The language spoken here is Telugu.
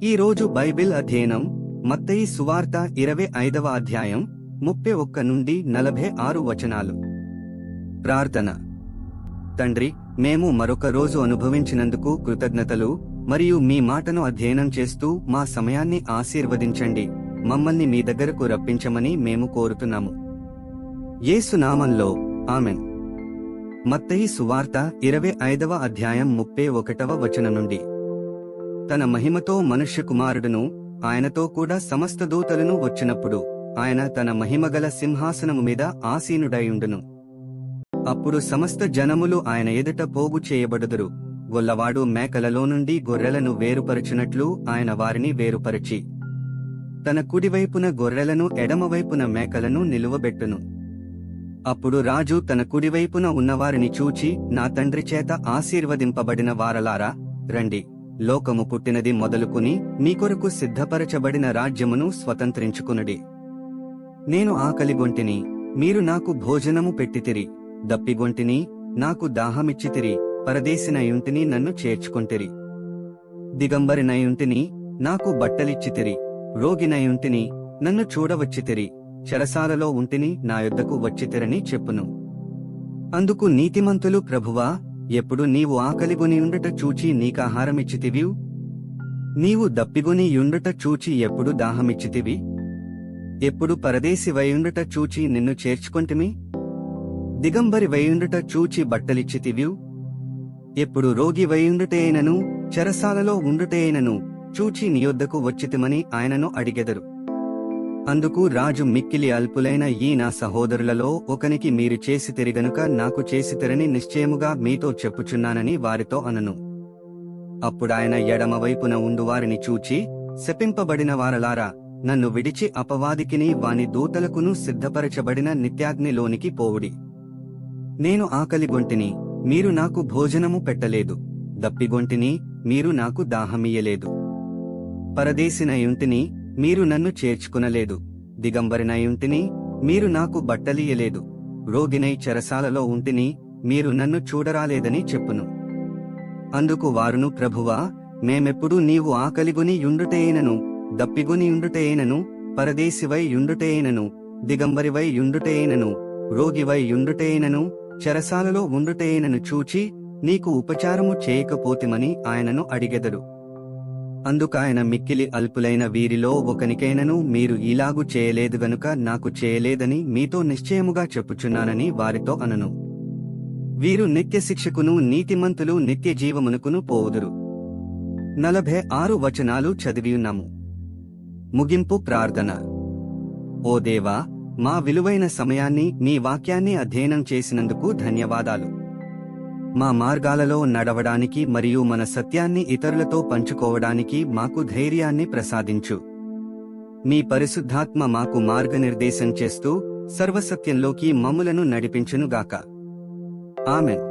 ఈ రోజు బైబిల్ అధ్యయనం మత్తయి సువార్త 25వ అధ్యాయం 31 నుండి 46 వచనాలు. ప్రార్థన. తండ్రి, మేము మరొక రోజు అనుభవించినందుకు కృతజ్ఞతలు మరియు మీ మాటను అధ్యయనం చేస్తూ మా సమయాన్ని ఆశీర్వదించండి. మమ్మల్ని మీ దగ్గరకు రప్పించమని మేము కోరుతున్నాము. యేసు నామంలో ఆమెన్. మత్తయి సువార్త 25వ అధ్యాయం 31వ వచనం నుండి. తన మహిమతో మనుష్య కుమారుడును ఆయనతో కూడా సమస్త దూతలను వచ్చినప్పుడు ఆయన తన మహిమగల సింహాసనము మీద ఆసీనుడైయుండును. అప్పుడు సమస్త జనములు ఆయన ఎదుట పోగు చేయబడుదురు. గొల్లవాడు మేకలలో నుండి గొర్రెలను వేరుపరచునట్లు ఆయన వారిని వేరుపరచి తన కుడివైపున గొర్రెలను ఎడమవైపున మేకలను నిలువబెట్టును. అప్పుడు రాజు తన కుడివైపున ఉన్నవారిని చూచి, నా తండ్రి చేత ఆశీర్వదింపబడిన వారలారా, రండి, లోకము పుట్టినది మొదలుకుని మీ కొరకు సిద్ధపరచబడిన రాజ్యమును స్వతంత్రించుకునుడి. నేను ఆకలిగొంటిని, మీరు నాకు భోజనము పెట్టితిరి. దప్పిగొంటిని, నాకు దాహమిచ్చితిరి. పరదేశినయుంటిని, నన్ను చేర్చుకొంటిరి. దిగంబరినయుంటిని, నాకు బట్టలిచ్చితిరి. రోగినయుంటిని, నన్ను చూడవచ్చితిరి. చెరసాలలో ఉంటిని, నా యొద్దకు వచ్చితిరని చెప్పును. అందుకు నీతిమంతులు, ప్రభువా, ఎప్పుడు నీవు ఆకలిగొని యుండుట చూచి నీకాహారమిచ్చితివి? నీవు దప్పిగొని యుండుట చూచి ఎప్పుడు దాహమిచ్చితివి? ఎప్పుడు పరదేశి వయుండుట చూచి నిన్ను చేర్చుకొంటిమి? దిగంబరి వయుండుట చూచి బట్టలిచ్చితివి? ఎప్పుడు రోగి వయుండుటేనను చెరసాలలో ఉండుటేనను చూచి నీ యొద్దకు వచ్చితిమని ఆయనను అడిగెదరు. అందుకు రాజు, మిక్కిలి అల్పులైన ఈ నా సహోదరులలో ఒకనికి మీరు చేసితిరి గనుక నాకు చేసితిరని నిశ్చయముగా మీతో చెప్పుచున్నానని వారితో అనను. అప్పుడాయన ఎడమవైపున ఉండువారిని చూచి, శపింపబడిన వారలారా, నన్ను విడిచి అపవాదికిని వాని దూతలకును సిద్ధపరచబడిన నిత్యాగ్నిలోనికి పోవుడి. నేను ఆకలిగొంటిని, మీరు నాకు భోజనము పెట్టలేదు. దప్పిగొంటిని, మీరు నాకు దాహమియ్యలేదు. పరదేశినయుంటిని, మీరు నన్ను చేర్చుకునలేదు. దిగంబరినయుంటిని, మీరు నాకు బట్టలియ్యలేదు. రోగినై చెరసాలలో ఉంటిని, మీరు నన్ను చూడరాలేదని చెప్పును. అందుకు వారును, ప్రభువా, మేమెప్పుడు నీవు ఆకలిగొని యుండుటేనను, దప్పిగొని యుండుటేనను, పరదేశివై యుండుటేనను, దిగంబరివై యుండుటేనను, రోగివై యుండుటేనను, చెరసాలలో ఉండుటేనను చూచి నీకు ఉపచారము చేయకపోతిమని ఆయనను అడిగెదరు. అందుకాయన, మిక్కిలి అల్పులైన వీరిలో ఒకనికైనను మీరు ఇలాగు చేయలేదు గనుక నాకు చేయలేదని మీతో నిశ్చయముగా చెప్పుచున్నానని వారితో అనను. వీరు నిత్య శిక్షకును, నీతిమంతులు నిత్య జీవమునకును పోవుదురు. 46 వచనాలు చదివియున్నాము. ముగింపు ప్రార్థన. ఓ దేవా, మా విలువైన సమయాన్ని మీ వాక్యాన్ని అధ్యయనం చేసినందుకు ధన్యవాదాలు. మా మార్గాలలో నడవడానికి మరియు మన సత్యాన్ని ఇతరులతో పంచుకోవడానికి మాకు ధైర్యాన్ని ప్రసాదించు. మీ పరిశుద్ధాత్మ మాకు మార్గనిర్దేశం చేస్తూ సర్వసత్యంలోకి మమ్ములను నడిపించునుగాక. ఆమెన్.